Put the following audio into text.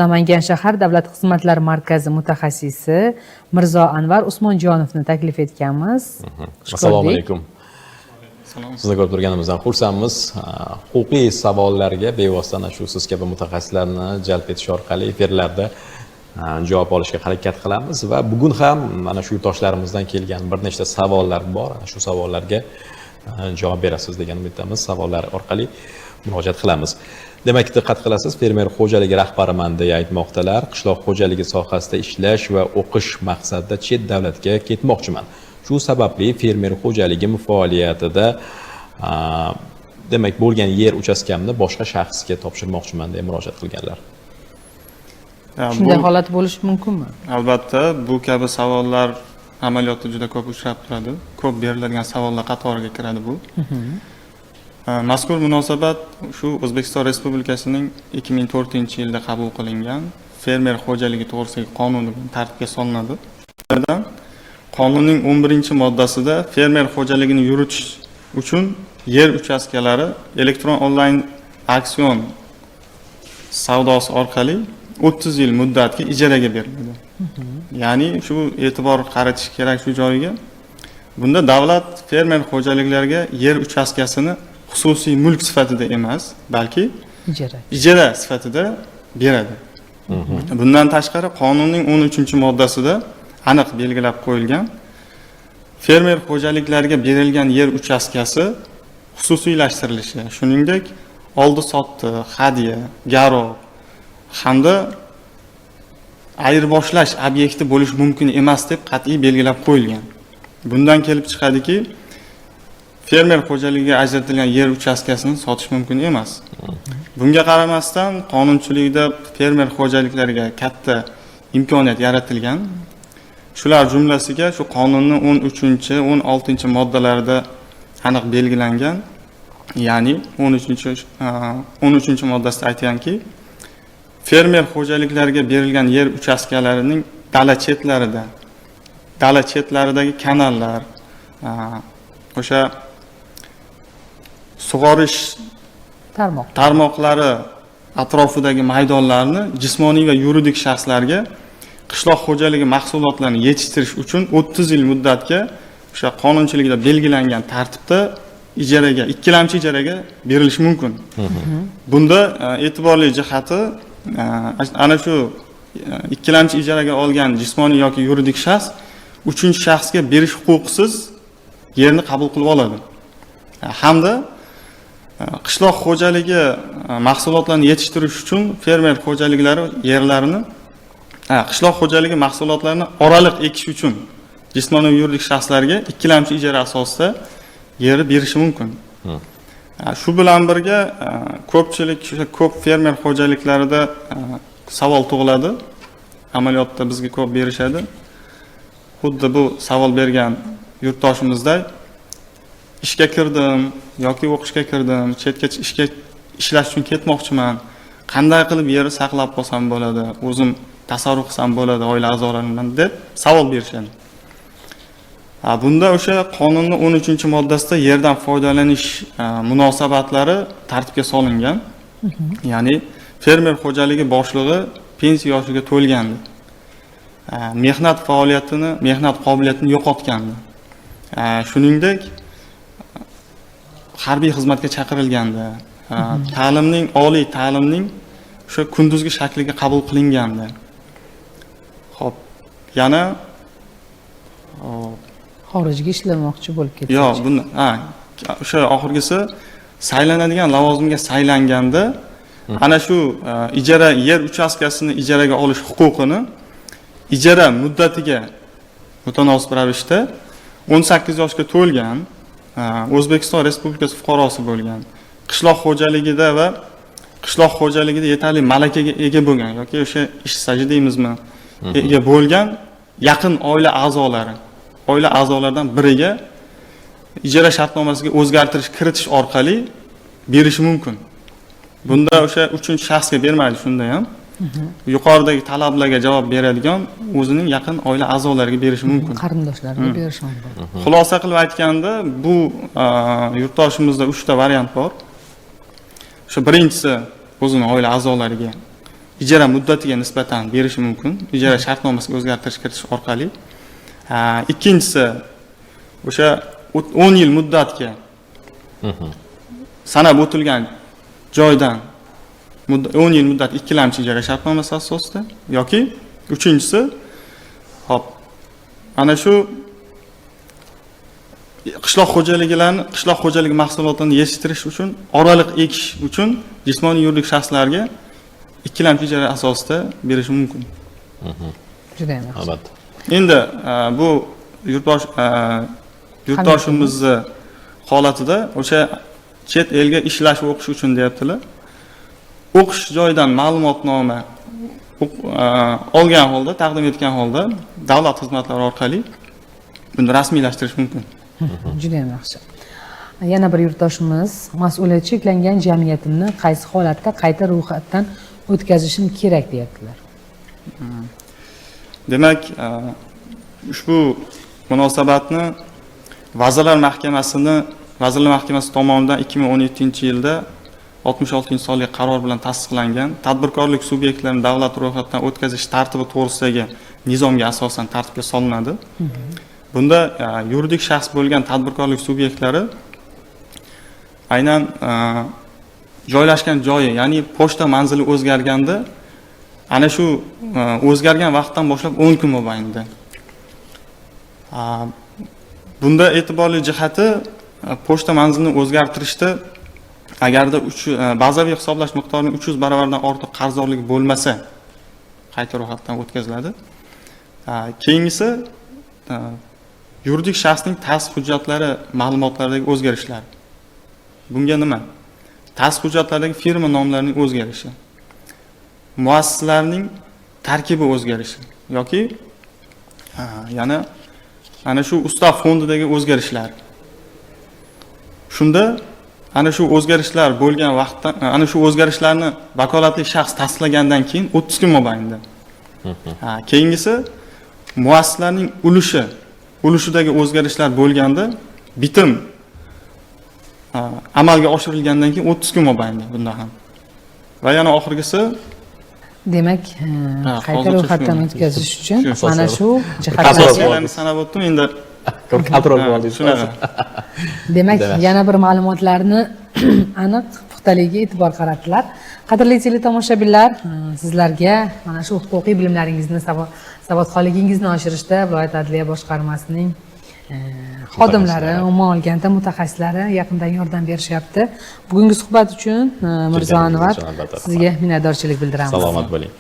Namangan shahar Davlat xizmatlari markazi mutaxassisi Mirzo Anvar Usmonjonovni taklif etganmiz. Assalomu alaykum. Sizni ko'rib turganimizdan xursandmiz. Huquqiy savollarga bevosita shu siz kabi mutaxassislarni jalb etish orqali efirlarda javob olishga harakat qilamiz va bugun ham mana shu yurtdoshlarimizdan kelgan bir nechta savollar bor. Shu savollarga javob berasiz degan umiddamiz. Savollar orqali murojaat qilamiz. Demak, diqqat qilasiz, fermer xo'jaligi rahbariman deya aytmoqdalar. Qishloq xo'jaligi sohasida ishlash va o'qish maqsadida chet davlatga ketmoqchiman. Shu sababli fermer xo'jaligim faoliyatida demak bo'lgan yer uchastkamni boshqa shaxsga topshirmoqchiman deya murojaat qilganlar. Shunday holat bo'lishi mumkinmi? Albatta, bu kabi savollar amaliyotda juda ko'p uchrab turadi. Ko'p beriladigan savollar qatoriga kiradi bu. Mazkur munosabat shu O'zbekiston Respublikasining 2004-yilda qabul qilingan fermer xo'jaligi to'g'risidagi qonuni tartibga solinadi. Qonunning 11-moddasida fermer xo'jaligini yuritish uchun yer uchastkalari elektron onlayn aksion savdosi orqali 30 yil muddatga ijaraga beriladi. Ya'ni shu e'tibor qaratish kerak shu joyiga. Bunda davlat fermer xo'jaliklariga yer uchastkasini xususiy mulk sifatida emas, balki ijara sifatida beradi. Bundan tashqari qonunning 13-moddasida aniq belgilab qo'yilgan fermer xo'jaliklariga berilgan yer uchastkasi xususiylashtirilishi, shuningdek oldi-sotdi, hadya, garov hamda ayirboshlash obyekti bo'lishi mumkin emas deb qat'iy belgilab qo'yilgan. Bundan kelib chiqadiki, fermer xo'jaligiga ajratilgan yer uchastkasini sotish mumkin emas. Bunga qaramasdan qonunchilikda fermer xo'jaliklariga katta imkoniyat yaratilgan. Shular jumlasiga shu qonunning 13-16-moddalarida aniq belgilangan. Ya'ni 13-moddasida aytganki, fermer xo'jaliklariga berilgan yer uchastkalarining dala chetlaridagi kanallar, o'sha sug'orish tarmoqlari atrofidagi maydonlarni jismoniy va yuridik shaxslarga qishloq xo'jaligi mahsulotlarini yetishtirish uchun 30 yil muddatga o'sha qonunchilikda belgilangan tartibda ijaraga, ikkilamchi ijaraga berilishi mumkin. Bunda e'tiborli jihati ana shu ikkilamchi ijaraga olgan jismoniy yoki yuridik shaxs uchinchi shaxsga berish huquqisiz yerni qabul qilib oladi. Hamda qishloq xo'jaligi mahsulotlarini yetishtirish uchun fermer xo'jaliklari yerlarini qishloq xo'jaligi mahsulotlarini oraliq ekish uchun jismoniy va yuridik shaxslarga ikkilamchi ijara asosida yer berishi mumkin. Shu bilan birga ko'p fermer xo'jaliklarida savol tug'iladi. Amaliyotda bizga ko'p berishadi. Xuddi bu savol bergan yurtdoshimizday ishga kirdim yoki o'qishga kirdim, chetga ishga ishlash uchun ketmoqchiman. Qanday qilib yerni saqlab qolsam bo'ladi? O'zim tasarruf qilsam bo'ladi oila a'zolarimdan deb savol berishadi. Bunda o'sha qonunning 13-moddasida yerdan foydalanish munosabatlari tartibga solingan. Ya'ni fermer xo'jaligi boshlig'i pensiya yoshiga to'lgandi. Mehnat faoliyatini, mehnat qobiliyatini yo'qotgandi. Shuningdek, harbiy xizmatga chaqirilgandi. Oliy ta'limning o'sha kunduzgi shakliga qabul qilingandi. Xo'p, yana xorijga ishlamoqchi bo'lib ketdi. Yo'q, buni o'sha oxirgisi saylanadigan lavozimga saylanganda ana shu yer uchastkasini ijaraga olish huquqini ijara muddatiga mutanosib ravishda 18 yoshga to'lgan O'zbekiston Respublikasi fuqarosi bo'lgan, qishloq xo'jaligida va qishloq xo'jaligida yetarli malakaga ega bo'lgan yoki o'sha ish staji deymizmi, ega bo'lgan yaqin oila a'zolaridan biriga ijara shartnomasiga o'zgartirish kiritish orqali berishi mumkin. Bunda o'sha uchinchi shaxsga bermaydi, shunda ham yuqoridagi talablarga javob beradigan o'zining yaqin oila a'zolariga berishi mumkin. Qarindoshlariga berishi mumkin. Xulosa qilib aytganda, bu yurtdoshimizda 3 ta variant bor. Shu birinchisi o'zining oila a'zolariga ijara muddatiga nisbatan berishi mumkin. Ijara shartnomasiga o'zgartirish kiritish orqali. Ikkinchisi o'sha 10 yil muddatga sanab o'tilgan joydan 10 yil muddat ikkilamchi ijara shartnomasi asosida yoki uchinchisi hop ana shu qishloq xo'jaligi mahsulotlarini yetishtirish uchun oraliq ekish uchun jismoniy yuridik shaxslarga ikkilamchi ijara asosida berish mumkin. Juda yaxshi. Albatta. Endi bu yurtdoshimizni holatida o'sha chet elga ishlash va o'qish uchun deyaptilar. O'qish joyidan ma'lumotnoma olgan holda, taqdim etgan holda davlat xizmatlari orqali buni rasmiylashtirish mumkin. Juda ham yaxshi. Yana bir yurtdoshimiz mas'uliyati cheklangan jamiyatimni qaysi holatda qayta ro'yxatdan o'tkazishim kerak deyaptilar. Demak, ushbu munosabatni Vazirlar Mahkamasi tomonidan 2017-yilda 66-sonli qaror bilan tasdiqlangan tadbirkorlik subyektlarini davlat ro'yxatidan o'tkazish tartibi to'g'risidagi nizomga asosan tartibga solinadi. Bunda yuridik shaxs bo'lgan tadbirkorlik subyektlari aynan joylashgan joyi, ya'ni pochta manzili o'zgarganda ana shu o'zgargan vaqtdan boshlab 10 kun mobaynida. Bunda e'tiborli jihati pochta manzilini o'zgartirishda agarda bazaviy hisoblash miqdorining 300 baravardan ortiq qarzdorligi bo'lmasa qayta ro'yxatdan o'tkaziladi. Keyingisi yuridik shaxsning tasdiq hujjatlari ma'lumotlaridagi o'zgarishlar. Bunga nima? Tasdiq hujjatlaridagi firma nomlarining o'zgarishi, muassislarning tarkibi o'zgarishi yoki yana ana shu ustav fondidagi o'zgarishlar. Shunda ana shu o'zgarishlar bo'lgan vaqtdan ana shu o'zgarishlarni vakolatli shaxs tasdiqlagandan keyin 30 kun mobaynida. Keyingisi muassislarning ulushidagi o'zgarishlar bo'lganda bitim amalga oshirilgandan keyin 30 kun mobaynida bunda ham. Va yana oxirgisi demak, qayta ro'yxatdan o'tkazish uchun mana shu jihatlarni sanab o'tdim. Endi kontrol bo'ldingiz. Demak, yana bir ma'lumotlarni aniq, puxtaligiga e'tibor qaratdilar. Qadrli teletomoshabinlar, sizlarga mana shu huquqiy bilimlaringizni, savodxonligingizni oshirishda viloyat adliya boshqarmasining xodimlari, umuman olganda mutaxassislari yaqindan yordam berishyapti. Bugungi suhbat uchun Mirzo Anvar sizga minnatdorchilik bildiraman. Salomat bo'ling.